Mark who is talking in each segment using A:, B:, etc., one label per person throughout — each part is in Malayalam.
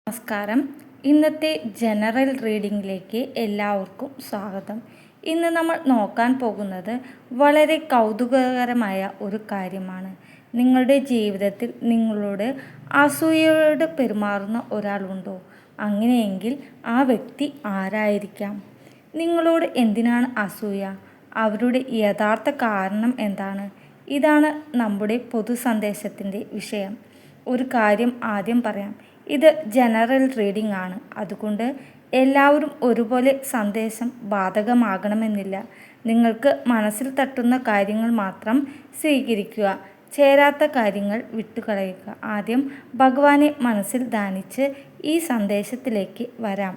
A: നമസ്കാരം. ഇന്നത്തെ ജനറൽ റീഡിങ്ങിലേക്ക് എല്ലാവർക്കും സ്വാഗതം. ഇന്ന് നമ്മൾ നോക്കാൻ പോകുന്നത് വളരെ കൗതുകകരമായ ഒരു കാര്യമാണ്. നിങ്ങളുടെ ജീവിതത്തിൽ നിങ്ങളോട് അസൂയയോട് പെരുമാറുന്ന ഒരാളുണ്ടോ? അങ്ങനെയെങ്കിൽ ആ വ്യക്തി ആരായിരിക്കാം? നിങ്ങളോട് എന്തിനാണ് അസൂയ? അവരുടെ യഥാർത്ഥ കാരണം എന്താണ്? ഇതാണ് നമ്മുടെ പൊതു സന്ദേശത്തിൻ്റെ വിഷയം. ഒരു കാര്യം ആദ്യം പറയാം. ഇത് ജനറൽ റീഡിംഗ് ആണ്. അതുകൊണ്ട് എല്ലാവരും ഒരുപോലെ സന്ദേശം ബാധകമാകണമെന്നില്ല. നിങ്ങൾക്ക് മനസ്സിൽ തട്ടുന്ന കാര്യങ്ങൾ മാത്രം സ്വീകരിക്കുക. ചേരാത്ത കാര്യങ്ങൾ വിട്ടുകളയുക. ആദ്യം ഭഗവാനെ മനസ്സിൽ ധ്യാനിച്ച് ഈ സന്ദേശത്തിലേക്ക് വരാം.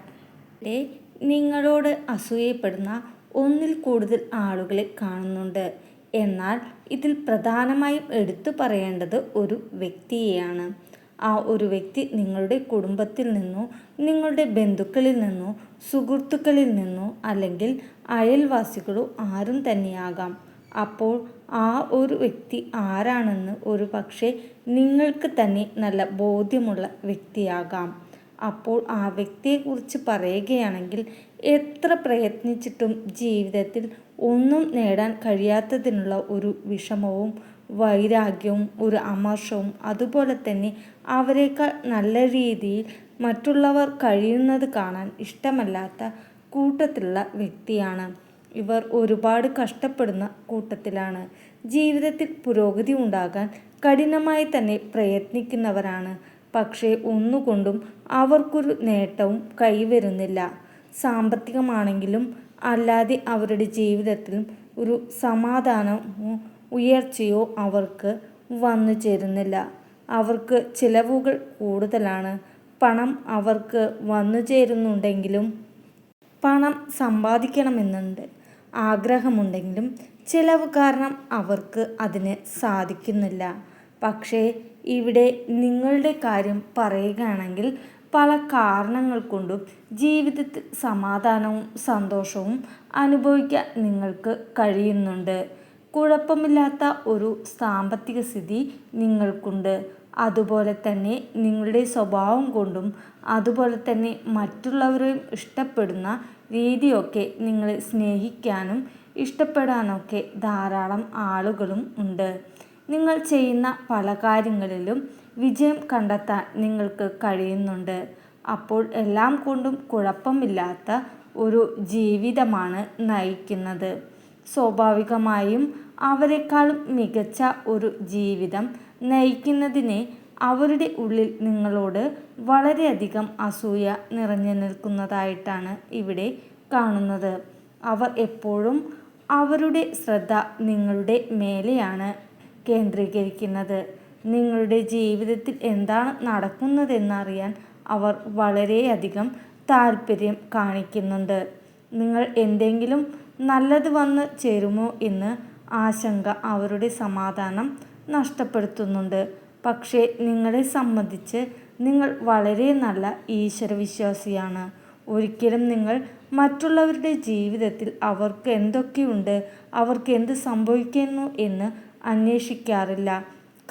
A: നിങ്ങളോട് അസൂയപ്പെടുന്ന ഒന്നിൽ കൂടുതൽ ആളുകളെ കാണുന്നുണ്ട്. എന്നാൽ ഇതിൽ പ്രധാനമായും എടുത്തു പറയേണ്ടത് ഒരു വ്യക്തിയെയാണ്. ആ ഒരു വ്യക്തി നിങ്ങളുടെ കുടുംബത്തിൽ നിന്നോ, നിങ്ങളുടെ ബന്ധുക്കളിൽ നിന്നോ, സുഹൃത്തുക്കളിൽ നിന്നോ അല്ലെങ്കിൽ അയൽവാസികളോ ആരും തന്നെയാകാം. അപ്പോൾ ആ ഒരു വ്യക്തി ആരാണെന്ന് ഒരു പക്ഷേ നിങ്ങൾക്ക് തന്നെ നല്ല ബോധ്യമുള്ള വ്യക്തിയാകാം. അപ്പോൾ ആ വ്യക്തിയെക്കുറിച്ച് പറയുകയാണെങ്കിൽ എത്ര പ്രയത്നിച്ചിട്ടും ജീവിതത്തിൽ ഒന്നും നേടാൻ കഴിയാത്തതിനുള്ള ഒരു വിഷമവും വൈരാഗ്യവും ഒരു അമർഷവും, അതുപോലെ തന്നെ അവരെക്കാൾ നല്ല രീതിയിൽ മറ്റുള്ളവർ കഴിയുന്നത് കാണാൻ ഇഷ്ടമല്ലാത്ത കൂട്ടത്തിലുള്ള വ്യക്തിയാണ്. ഇവർ ഒരുപാട് കഷ്ടപ്പെടുന്ന കൂട്ടത്തിലാണ്. ജീവിതത്തിൽ പുരോഗതി ഉണ്ടാകാൻ കഠിനമായി തന്നെ പ്രയത്നിക്കുന്നവരാണ്. പക്ഷേ ഒന്നുകൊണ്ടും അവർക്കൊരു നേട്ടവും കൈവരുന്നില്ല. സാമ്പത്തികമാണെങ്കിലും അല്ലാതെ അവരുടെ ജീവിതത്തിലും ഒരു സമാധാനമോ ഉയർച്ചയോ അവർക്ക് വന്നു ചേരുന്നില്ല. അവർക്ക് ചിലവുകൾ കൂടുതലാണ്. പണം അവർക്ക് വന്നു ചേരുന്നുണ്ടെങ്കിലും പണം സമ്പാദിക്കണമെന്നുണ്ട് ആഗ്രഹമുണ്ടെങ്കിലും ചിലവ് കാരണം അവർക്ക് അതിന് സാധിക്കുന്നില്ല. പക്ഷേ ഇവിടെ നിങ്ങളുടെ കാര്യം പറയുകയാണെങ്കിൽ പല കാരണങ്ങൾ കൊണ്ടും ജീവിതത്തിൽ സമാധാനവും സന്തോഷവും അനുഭവിക്കാൻ നിങ്ങൾക്ക് കഴിയുന്നുണ്ട്. കുഴപ്പമില്ലാത്ത ഒരു സാമ്പത്തിക സ്ഥിതി നിങ്ങൾക്കുണ്ട്. അതുപോലെ തന്നെ നിങ്ങളുടെ സ്വഭാവം കൊണ്ടും അതുപോലെ തന്നെ മറ്റുള്ളവരെയും ഇഷ്ടപ്പെടുന്ന രീതിയൊക്കെ നിങ്ങളെ സ്നേഹിക്കാനും ഇഷ്ടപ്പെടാനൊക്കെ ധാരാളം ആളുകളും ഉണ്ട്. നിങ്ങൾ ചെയ്യുന്ന പല കാര്യങ്ങളിലും വിജയം കണ്ടെത്താൻ നിങ്ങൾക്ക് കഴിയുന്നുണ്ട്. അപ്പോൾ എല്ലാം കൊണ്ടും കുഴപ്പമില്ലാത്ത ഒരു ജീവിതമാണ് നയിക്കുന്നത്. സ്വാഭാവികമായും അവരെക്കാളും മികച്ച ഒരു ജീവിതം നയിക്കുന്നതിനെ അവരുടെ ഉള്ളിൽ നിങ്ങളോട് വളരെയധികം അസൂയ നിറഞ്ഞു നിൽക്കുന്നതായിട്ടാണ് ഇവിടെ കാണുന്നത്. അവർ എപ്പോഴും അവരുടെ ശ്രദ്ധ നിങ്ങളുടെ മേലെയാണ് കേന്ദ്രീകരിക്കുന്നത്. നിങ്ങളുടെ ജീവിതത്തിൽ എന്താണ് നടക്കുന്നതെന്നറിയാൻ അവർ വളരെയധികം താല്പര്യം കാണിക്കുന്നുണ്ട്. നിങ്ങൾ എന്തെങ്കിലും നല്ലത് വന്ന് ചേരുമോ എന്ന് ആശങ്ക അവരുടെ സമാധാനം നഷ്ടപ്പെടുത്തുന്നുണ്ട്. പക്ഷേ നിങ്ങളെ സംബന്ധിച്ച് നിങ്ങൾ വളരെ നല്ല ഈശ്വരവിശ്വാസിയാണ്. ഒരിക്കലും നിങ്ങൾ മറ്റുള്ളവരുടെ ജീവിതത്തിൽ അവർക്ക് എന്തൊക്കെയുണ്ട്, അവർക്ക് എന്ത് സംഭവിക്കുന്നു എന്ന് അന്വേഷിക്കാറില്ല.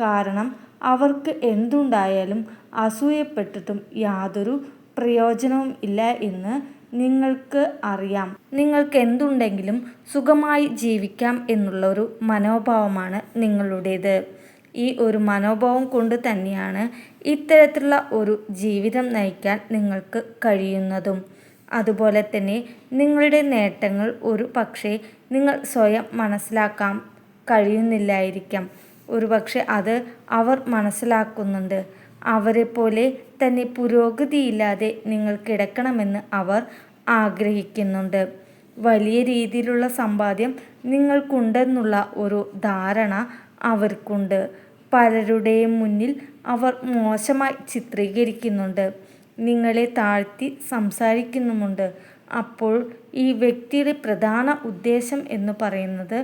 A: കാരണം അവർക്ക് എന്തുണ്ടായാലും അസൂയപ്പെട്ടിട്ടും യാതൊരു പ്രയോജനവും ഇല്ല എന്ന് നിങ്ങൾക്ക് അറിയാം. നിങ്ങൾക്ക് എന്തുണ്ടെങ്കിലും സുഖമായി ജീവിക്കാം എന്നുള്ള ഒരു മനോഭാവമാണ് നിങ്ങളുടേത്. ഈ ഒരു മനോഭാവം കൊണ്ട് തന്നെയാണ് ഇത്തരത്തിലുള്ള ഒരു ജീവിതം നയിക്കാൻ നിങ്ങൾക്ക് കഴിയുന്നതും. അതുപോലെ തന്നെ നിങ്ങളുടെ നേട്ടങ്ങൾ ഒരു പക്ഷേ നിങ്ങൾ സ്വയം മനസ്സിലാക്കാൻ കഴിയുന്നില്ലായിരിക്കാം. ഒരു പക്ഷേ അത് അവർ മനസ്സിലാക്കുന്നുണ്ട്. അവരെപ്പോലെ തന്നെ പുരോഗതിയില്ലാതെ നിങ്ങൾ കിടക്കണമെന്ന് അവർ ആഗ്രഹിക്കുന്നുണ്ട്. വലിയ രീതിയിലുള്ള സമ്പാദ്യം നിങ്ങൾക്കുണ്ടെന്നുള്ള ഒരു ധാരണ അവർക്കുണ്ട്. പലരുടെയും മുന്നിൽ അവർ മോശമായി ചിത്രീകരിക്കുന്നുണ്ട്. നിങ്ങളെ താഴ്ത്തി സംസാരിക്കുന്നുമുണ്ട്. അപ്പോൾ ഈ വ്യക്തിയുടെ പ്രധാന ഉദ്ദേശം എന്ന് പറയുന്നത്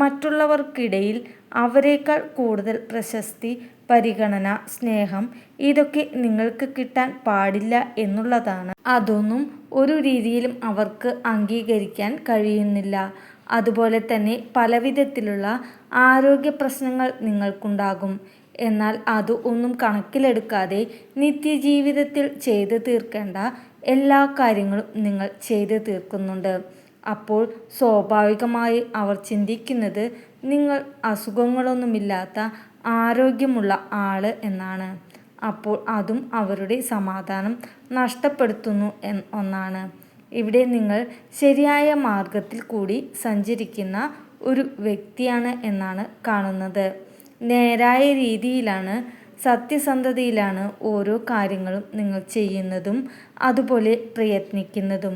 A: മറ്റുള്ളവർക്കിടയിൽ അവരെക്കാൾ കൂടുതൽ പ്രശസ്തി, പരിഗണന, സ്നേഹം ഇതൊക്കെ നിങ്ങൾക്ക് കിട്ടാൻ പാടില്ല എന്നുള്ളതാണ്. അതൊന്നും ഒരു രീതിയിലും അവർക്ക് അംഗീകരിക്കാൻ കഴിയുന്നില്ല. അതുപോലെ തന്നെ പലവിധത്തിലുള്ള ആരോഗ്യ പ്രശ്നങ്ങൾ നിങ്ങൾക്കുണ്ടാകും. എന്നാൽ അത് ഒന്നും കണക്കിലെടുക്കാതെ നിത്യജീവിതത്തിൽ ചെയ്തു തീർക്കേണ്ട എല്ലാ കാര്യങ്ങളും നിങ്ങൾ ചെയ്തു തീർക്കുന്നുണ്ട്. അപ്പോൾ സ്വാഭാവികമായി അവർ ചിന്തിക്കുന്നത് നിങ്ങൾ അസുഖങ്ങളൊന്നുമില്ലാത്ത ആരോഗ്യമുള്ള ആള് എന്നാണ്. അപ്പോൾ അതും അവരുടെ സമാധാനം നഷ്ടപ്പെടുത്തുന്നു ഒന്നാണ്. ഇവിടെ നിങ്ങൾ ശരിയായ മാർഗത്തിൽ കൂടി സഞ്ചരിക്കുന്ന ഒരു വ്യക്തിയാണ് എന്നാണ് കാണുന്നത്. നേരായ രീതിയിലാണ്, സത്യസന്ധതയിലാണ് ഓരോ കാര്യങ്ങളും നിങ്ങൾ ചെയ്യുന്നതും അതുപോലെ പ്രയത്നിക്കുന്നതും.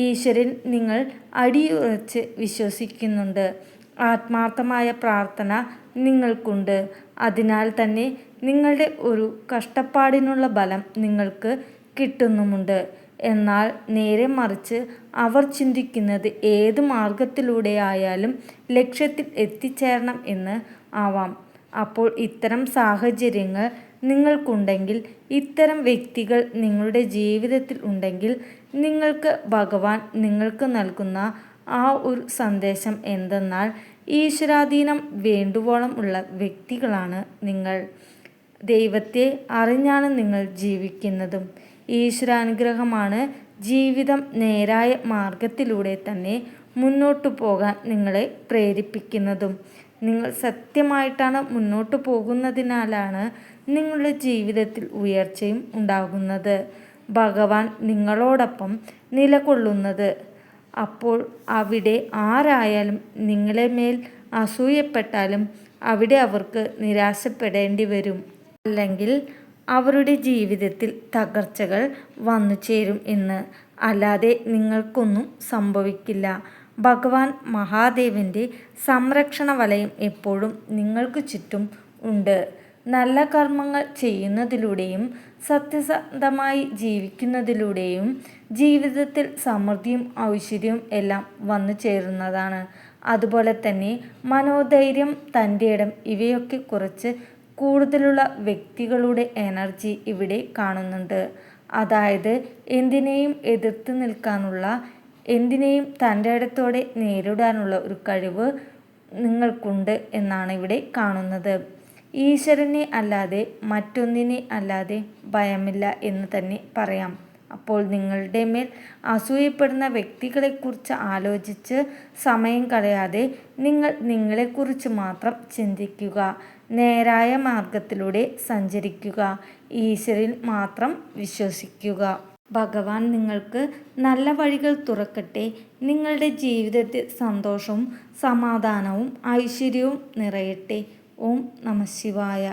A: ഈശ്വരൻ നിങ്ങൾ അടിയുറച്ച് വിശ്വസിക്കുന്നുണ്ട്. ആത്മാർത്ഥമായ പ്രാർത്ഥന നിങ്ങൾക്കുണ്ട്. അതിനാൽ തന്നെ നിങ്ങളുടെ ഒരു കഷ്ടപ്പാടിനുള്ള ബലം നിങ്ങൾക്ക് കിട്ടുന്നുമുണ്ട്. എന്നാൽ നേരെ മറിച്ച് അവർ ചിന്തിക്കുന്നത് ഏത് മാർഗത്തിലൂടെയായാലും ലക്ഷ്യത്തിൽ എത്തിച്ചേരണം എന്ന് ആവാം. അപ്പോൾ ഇത്തരം സാഹചര്യങ്ങൾ നിങ്ങൾക്കുണ്ടെങ്കിൽ, ഇത്തരം വ്യക്തികൾ നിങ്ങളുടെ ജീവിതത്തിൽ ഉണ്ടെങ്കിൽ, നിങ്ങൾക്ക് ഭഗവാൻ നിങ്ങൾക്ക് നൽകുന്ന ആ ഒരു സന്ദേശം എന്തെന്നാൽ, ഈശ്വരാധീനം വേണ്ടുവോളം ഉള്ള വ്യക്തികളാണ് നിങ്ങൾ. ദൈവത്തെ അറിഞ്ഞാണ് നിങ്ങൾ ജീവിക്കുന്നതും. ഈശ്വരാനുഗ്രഹമാണ് ജീവിതം നേരായ മാർഗത്തിലൂടെ തന്നെ മുന്നോട്ടു പോകാൻ നിങ്ങളെ പ്രേരിപ്പിക്കുന്നതും. നിങ്ങൾ സത്യമായിട്ടാണ് മുന്നോട്ടു പോകുന്നതിനാലാണ് നിങ്ങളുടെ ജീവിതത്തിൽ ഉയർച്ചയും ഉണ്ടാകുന്നത്. ഭഗവാൻ നിങ്ങളോടൊപ്പം നിലകൊള്ളുന്നത്. അപ്പോൾ അവിടെ ആരായാലും നിങ്ങളെ മേൽ അസൂയപ്പെട്ടാലും അവിടെ അവർക്ക് നിരാശപ്പെടേണ്ടി വരും. അല്ലെങ്കിൽ അവരുടെ ജീവിതത്തിൽ തകർച്ചകൾ വന്നു ചേരും എന്ന്. അല്ലാതെ നിങ്ങൾക്കൊന്നും സംഭവിക്കില്ല. ഭഗവാൻ മഹാദേവൻ്റെ സംരക്ഷണ വലയം എപ്പോഴും നിങ്ങൾക്ക് ചുറ്റും ഉണ്ട്. നല്ല കർമ്മങ്ങൾ ചെയ്യുന്നതിലൂടെയും സത്യസന്ധമായി ജീവിക്കുന്നതിലൂടെയും ജീവിതത്തിൽ സമൃദ്ധിയും ഐശ്വര്യവും എല്ലാം വന്നു ചേരുന്നതാണ്. അതുപോലെ തന്നെ മനോധൈര്യം, തൻ്റെ ഇടം ഇവയൊക്കെ കുറച്ച് കൂടുതലുള്ള വ്യക്തികളുടെ എനർജി ഇവിടെ കാണുന്നുണ്ട്. അതായത് എന്തിനേയും എതിർത്ത് നിൽക്കാനുള്ള, എന്തിനേയും തൻ്റെ ഇടത്തോടെ നേരിടാനുള്ള ഒരു കഴിവ് നിങ്ങൾക്കുണ്ട് എന്നാണ് ഇവിടെ കാണുന്നത്. ഈശ്വരനെ അല്ലാതെ മറ്റൊന്നിനെ അല്ലാതെ ഭയമില്ല എന്ന് തന്നെ പറയാം. അപ്പോൾ നിങ്ങളുടെ മേൽ അസൂയപ്പെടുന്ന വ്യക്തികളെക്കുറിച്ച് ആലോചിച്ച് സമയം കളയാതെ നിങ്ങൾ നിങ്ങളെക്കുറിച്ച് മാത്രം ചിന്തിക്കുക. നേരായ മാർഗത്തിലൂടെ സഞ്ചരിക്കുക. ഈശ്വരനിൽ മാത്രം വിശ്വസിക്കുക. ഭഗവാൻ നിങ്ങൾക്ക് നല്ല വഴികൾ തുറക്കട്ടെ. നിങ്ങളുടെ ജീവിതത്തിൽ സന്തോഷവും സമാധാനവും ഐശ്വര്യവും നിറയട്ടെ. ഓം നമഃ ശിവായ.